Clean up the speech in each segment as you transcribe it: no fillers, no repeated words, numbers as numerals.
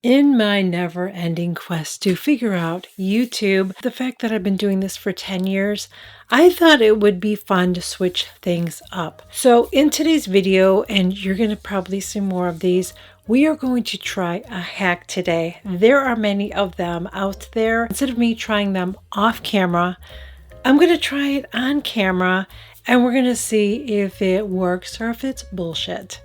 In my never-ending quest to figure out YouTube, the fact that I've been doing this for 10 years, I thought it would be fun to switch things up. So in today's video, and you're going to probably see more of these, we are going to try a hack today. There are many of them out there. Instead of me trying them off camera, I'm going to try it on camera and we're going to see if it works or if it's bullshit.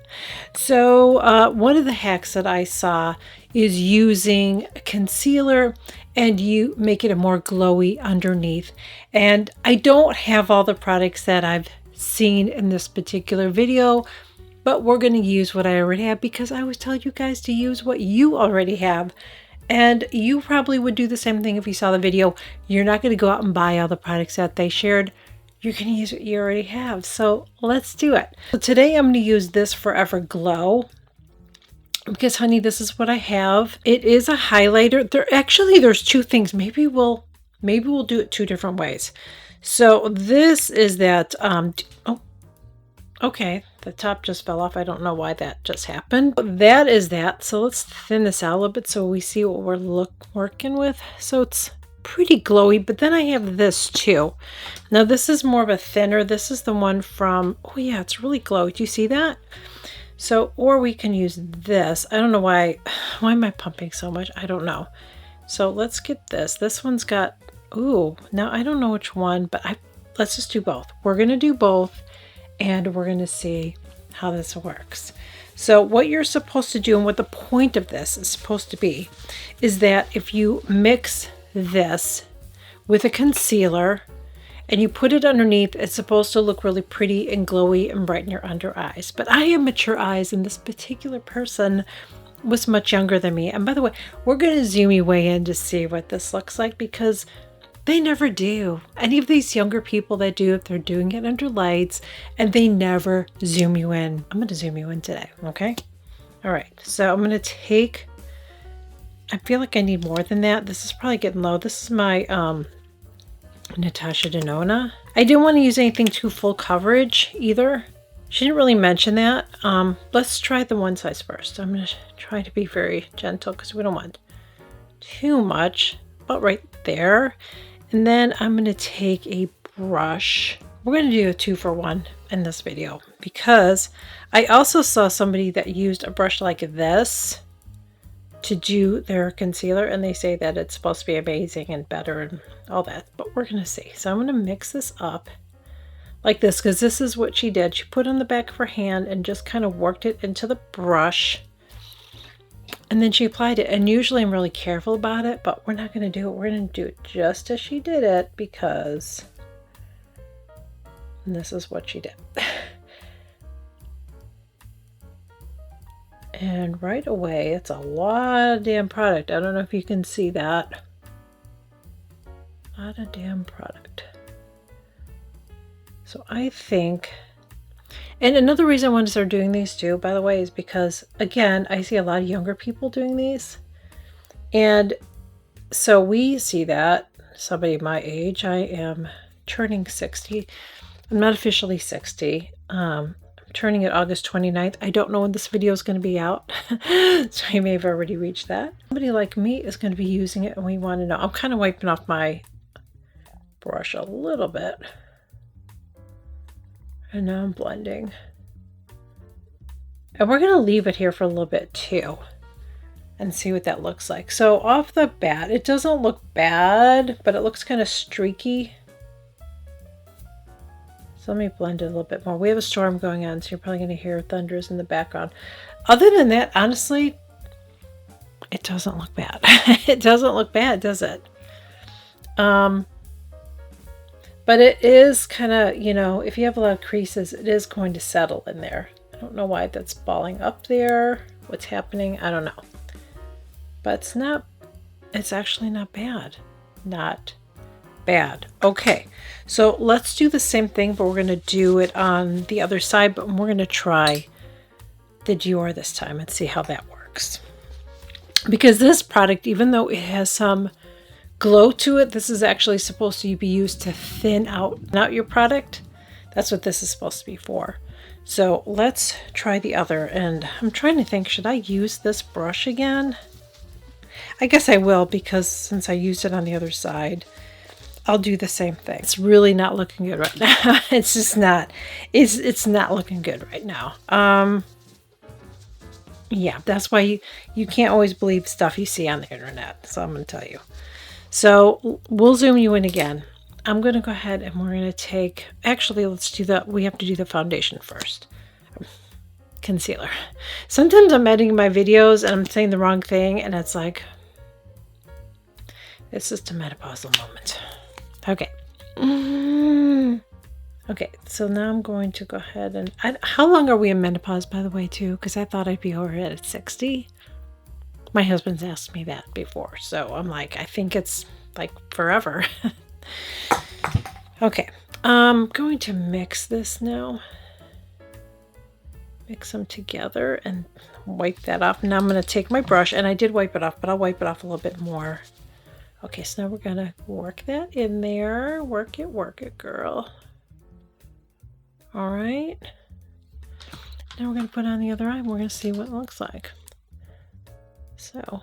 So one of the hacks that I saw is using concealer and you make it a more glowy underneath. And I don't have all the products that I've seen in this particular video, but we're going to use what I already have because I always tell you guys to use what you already have. And you probably would do the same thing if you saw the video. You're not going to go out and buy all the products that they shared. You're going to use what you already have. So let's do it. So today I'm going to use this Forever Glow because, honey, this is what I have. It is a highlighter. There's two things. Maybe we'll do it two different ways. So this is that. Oh, okay. The top just fell off. I don't know why that just happened. That is that. So let's thin this out a little bit so we see what we're working with. So it's pretty glowy, but then I have this too. Now this is more of a thinner. This is the one from, oh yeah, it's really glowy. Do you see that? So, or we can use this. I don't know why am I pumping so much? I don't know. So let's get this. This one's got, ooh, now I don't know which one, but let's just do both. We're going to do both and we're going to see how this works. So what you're supposed to do and what the point of this is supposed to be is that if you mix this with a concealer and you put it underneath, it's supposed to look really pretty and glowy and brighten your under eyes. But I have mature eyes and this particular person was much younger than me. And by the way, we're going to zoom you way in to see what this looks like because they never do. Any of these younger people that do, if they're doing it under lights, and they never zoom you in. I'm going to zoom you in today, okay? All right, so I'm going to take, I feel like I need more than that. This is probably getting low. This is my Natasha Denona. I didn't want to use anything too full coverage either. She didn't really mention that. Let's try the one size first. I'm going to try to be very gentle because we don't want too much, about right there. And then I'm going to take a brush. We're going to do a 2-for-1 in this video because I also saw somebody that used a brush like this to do their concealer and they say that it's supposed to be amazing and better and all that, but we're going to see. So I'm going to mix this up like this because this is what she did. She put it on the back of her hand and just kind of worked it into the brush. And then she applied it, and usually I'm really careful about it, but we're not going to do it. We're going to do it just as she did it because this is what she did. And right away, it's a lot of damn product. I don't know if you can see that. A lot of damn product. So I think... And another reason I want to start doing these too, by the way, is because, again, I see a lot of younger people doing these. And so we see that, somebody my age, I am turning 60. I'm not officially 60. I'm turning it August 29th. I don't know when this video is going to be out. So I may have already reached that. Somebody like me is going to be using it and we want to know. I'm kind of wiping off my brush a little bit. And now I'm blending. And we're going to leave it here for a little bit too. And see what that looks like. So off the bat, it doesn't look bad, but it looks kind of streaky. So let me blend it a little bit more. We have a storm going on, so you're probably going to hear thunders in the background. Other than that, honestly, it doesn't look bad. It doesn't look bad, does it? But it is kind of, you know, if you have a lot of creases, it is going to settle in there. I don't know why that's balling up there. What's happening? I don't know. But it's actually not bad. Not bad. Okay, so let's do the same thing, but we're going to do it on the other side, but we're going to try the Dior this time and see how that works. Because this product, even though it has some glow to it, this is actually supposed to be used to thin out your product. That's what this is supposed to be for. So let's try the other, and I'm trying to think, should I use this brush again? I guess I will, because since I used it on the other side, I'll do the same thing. It's really not looking good right now. It's just not. It's not looking good right now. Yeah, that's why you can't always believe stuff you see on the internet. So I'm going to tell you. So we'll zoom you in again. I'm going to go ahead and we're going to take, actually, we have to do the foundation first. Concealer. Sometimes I'm editing my videos and I'm saying the wrong thing, and it's like, it's just a menopausal moment. Okay. Okay, so now I'm going to go ahead and... how long are we in menopause, by the way, too? Because I thought I'd be over it at 60. My husband's asked me that before, so I'm like, I think it's like forever. Okay, I'm going to mix this now. Mix them together and wipe that off. Now I'm going to take my brush, and I did wipe it off, but I'll wipe it off a little bit more. Okay, so now we're going to work that in there. Work it, girl. All right. Now we're going to put on the other eye, and we're going to see what it looks like. So,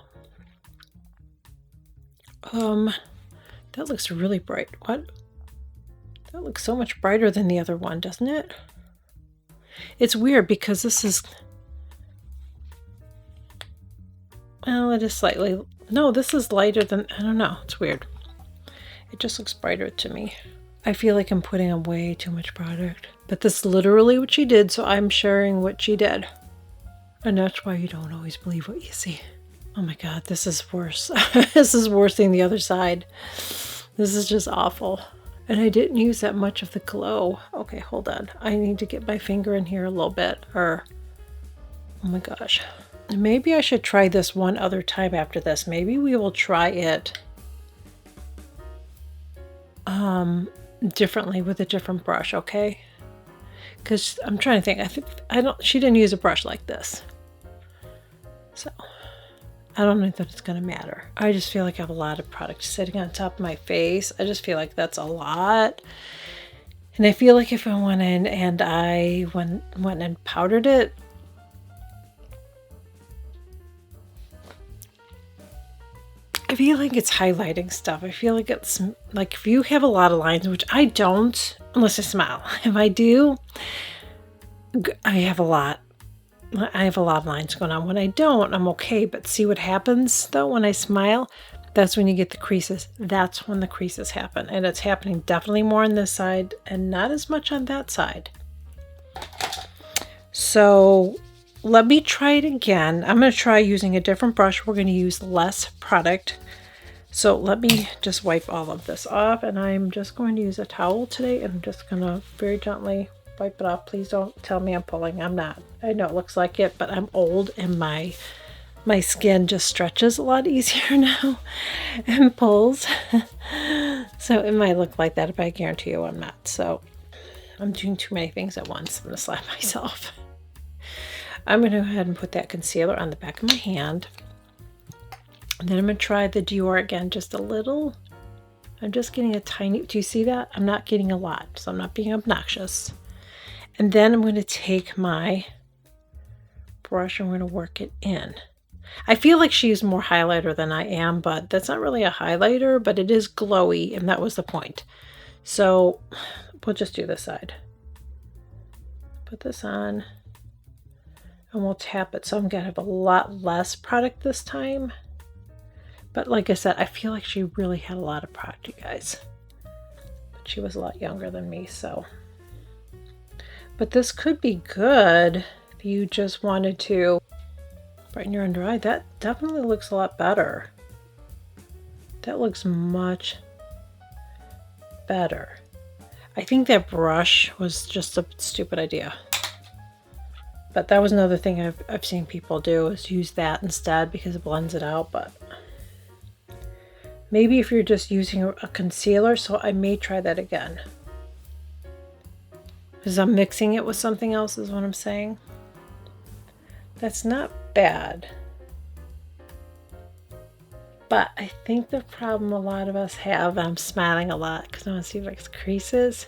that looks really bright. What? That looks so much brighter than the other one, doesn't it? It's weird because this is, well, it is slightly, no, this is lighter than, I don't know, it's weird. It just looks brighter to me. I feel like I'm putting on way too much product, but this is literally what she did, so I'm sharing what she did. And that's why you don't always believe what you see. Oh my God, this is worse. This is worse than the other side. This is just awful. And I didn't use that much of the glow. Okay, hold on. I need to get my finger in here a little bit, or, oh my gosh. Maybe I should try this one other time after this. Maybe we will try it differently with a different brush, okay? Because I'm trying to think. She didn't use a brush like this. So I don't know that it's going to matter. I just feel like I have a lot of product sitting on top of my face. I just feel like that's a lot. And I feel like if I went in and I went and powdered it, I feel like it's highlighting stuff. I feel like it's like if you have a lot of lines, which I don't, unless I smile. If I do, I have a lot. I have a lot of lines going on. When I don't, I'm okay. But see what happens though when I smile? That's when you get the creases. That's when the creases happen. And it's happening definitely more on this side and not as much on that side. So let me try it again. I'm going to try using a different brush. We're going to use less product. So let me just wipe all of this off. And I'm just going to use a towel today. And I'm just going to very gently wipe it off. Please don't tell me I'm pulling. I'm not. I know it looks like it, but I'm old and my skin just stretches a lot easier now and pulls. So it might look like that, but I guarantee you I'm not. So I'm doing too many things at once. I'm going to slap myself. I'm going to go ahead and put that concealer on the back of my hand. And then I'm going to try the Dior again, just a little. I'm just getting a tiny, do you see that? I'm not getting a lot, so I'm not being obnoxious. And then I'm going to take my brush and we're going to work it in. I feel like she used more highlighter than I am, but that's not really a highlighter, but it is glowy, and that was the point. So we'll just do this side. Put this on, and we'll tap it. So I'm going to have a lot less product this time. But like I said, I feel like she really had a lot of product, you guys. But she was a lot younger than me, so. But this could be good if you just wanted to brighten your under eye. That definitely looks a lot better. That looks much better. I think that brush was just a stupid idea. But that was another thing I've seen people do, is use that instead because it blends it out. But maybe if you're just using a concealer, so I may try that again. Because I'm mixing it with something else is what I'm saying. That's not bad. But I think the problem a lot of us have, I'm smiling a lot because I want to see if it's creases,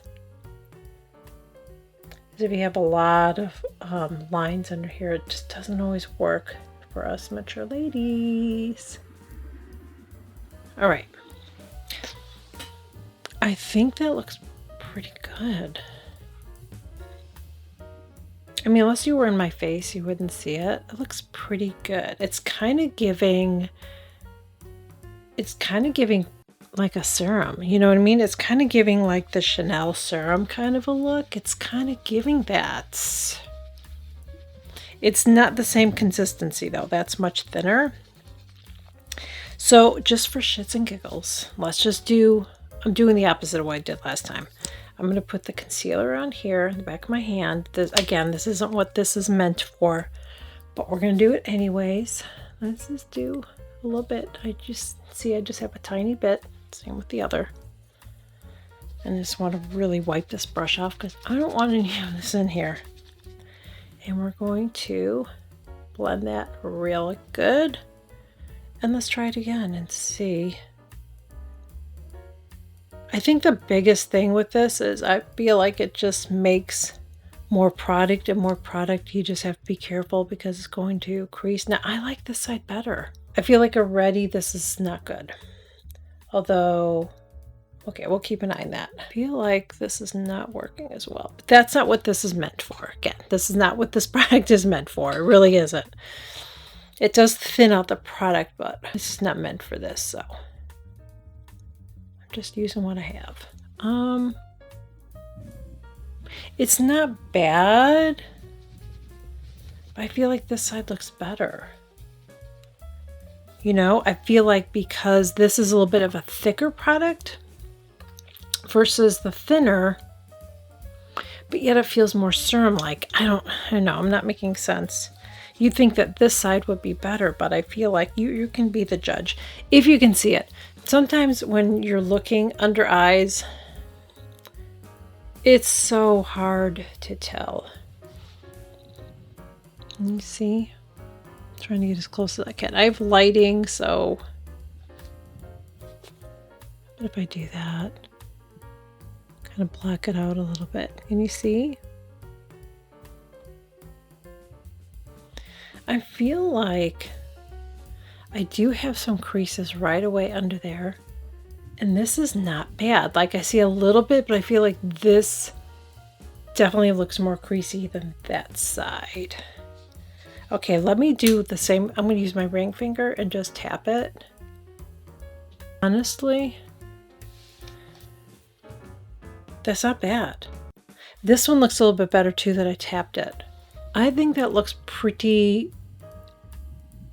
is if you have a lot of lines under here, it just doesn't always work for us mature ladies. All right. I think that looks pretty good. I mean, unless you were in my face, you wouldn't see it. It looks pretty good. It's kind of giving like a serum. You know what I mean? It's kind of giving like the Chanel serum kind of a look. It's kind of giving that. It's not the same consistency though. That's much thinner. So just for shits and giggles, let's just do, I'm doing the opposite of what I did last time. I'm going to put the concealer on here in the back of my hand. Again, this isn't what this is meant for, but we're going to do it anyways. Let's just do a little bit. I just have a tiny bit. Same with the other. And I just want to really wipe this brush off because I don't want any of this in here. And we're going to blend that real good. And let's try it again and see. I think the biggest thing with this is I feel like it just makes more product, and more product you just have to be careful because it's going to crease. Now I like this side better. I feel like already this is not good. Although, okay, we'll keep an eye on that. I feel like this is not working as well. But that's not what this is meant for. Again, this is not what this product is meant for. It really isn't. It does thin out the product, but this is not meant for this, so just using what I have. It's not bad, but I feel like this side looks better. You know, I feel like because this is a little bit of a thicker product versus the thinner, but yet it feels more serum-like. I don't know, I'm not making sense. You'd think that this side would be better, but I feel like you can be the judge if you can see it. Sometimes when you're looking under eyes, it's so hard to tell. Can you see? I'm trying to get as close as I can. I have lighting, so what if I do that? Kind of block it out a little bit. Can you see? I feel like I do have some creases right away under there, and this is not bad. Like I see a little bit, but I feel like this definitely looks more creasy than that side. Okay, let me do the same. I'm going to use my ring finger and just tap it. Honestly, that's not bad. This one looks a little bit better too that I tapped it. I think that looks pretty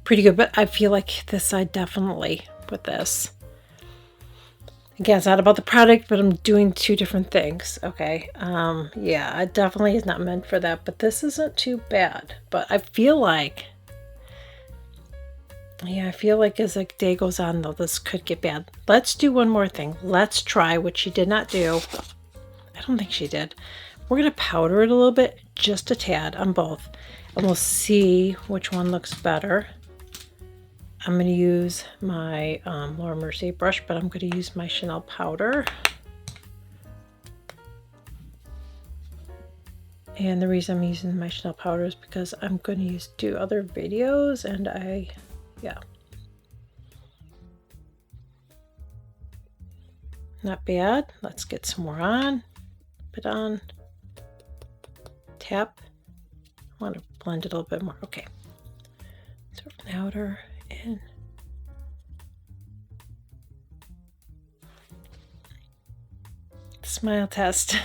good, but I feel like this side definitely with this. Again, it's not about the product, but I'm doing two different things. Okay. Yeah, it definitely is not meant for that, but this isn't too bad. But I feel like, yeah, I feel like as the day goes on though, this could get bad. Let's do one more thing. Let's try what she did not do. I don't think she did. We're going to powder it a little bit, just a tad on both, and we'll see which one looks better. I'm going to use my Laura Mercier brush, but I'm going to use my Chanel powder. And the reason I'm using my Chanel powder is because I'm going to do other videos, and yeah. Not bad. Let's get some more on. Put on. Tap. I want to blend it a little bit more. Okay. So outer in. Smile test.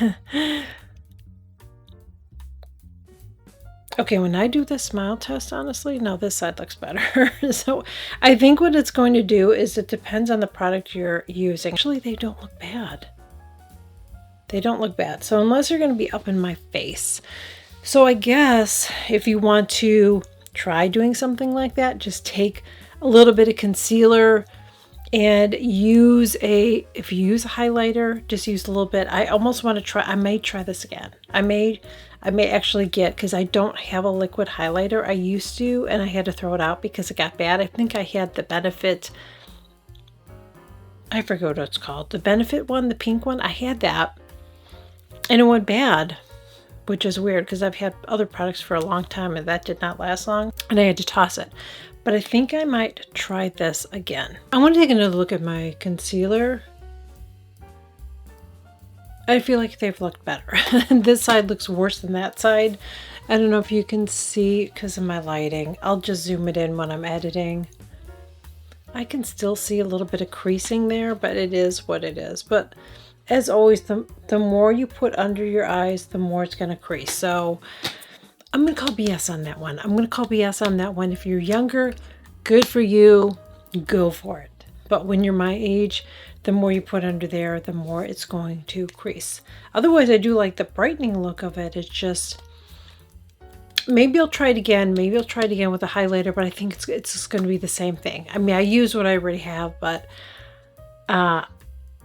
Okay, when I do the smile test, honestly, no, this side looks better. So I think what it's going to do is it depends on the product you're using. Actually, they don't look bad. They don't look bad. So unless you're going to be up in my face. So I guess if you want to try doing something like that, just take a little bit of concealer and if you use a highlighter, just use a little bit. I almost want to try, I may try this again. I may actually get, because I don't have a liquid highlighter. I used to, and I had to throw it out because it got bad. I think I had the Benefit, I forget what it's called. The Benefit one, the pink one, I had that and it went bad, which is weird because I've had other products for a long time and that did not last long and I had to toss it. but I think I might try this again. I want to take another look at my concealer. I feel like they've looked better. This side looks worse than that side. I don't know if you can see because of my lighting. I'll just zoom it in when I'm editing. I can still see a little bit of creasing there, but it is what it is. But as always, the more you put under your eyes, the more it's going to crease. So I'm going to call BS on that one. I'm going to call BS on that one. If you're younger, good for you. Go for it. But when you're my age, the more you put under there, the more it's going to crease. Otherwise, I do like the brightening look of it. It's just, maybe I'll try it again. Maybe I'll try it again with a highlighter, but I think it's just going to be the same thing. I mean, I use what I already have, but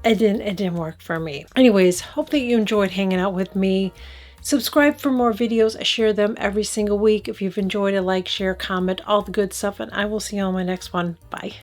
it didn't work for me. Anyways, hope that you enjoyed hanging out with me. Subscribe for more videos. I share them every single week. If you've enjoyed it, like, share, comment, all the good stuff, and I will see you on my next one. Bye.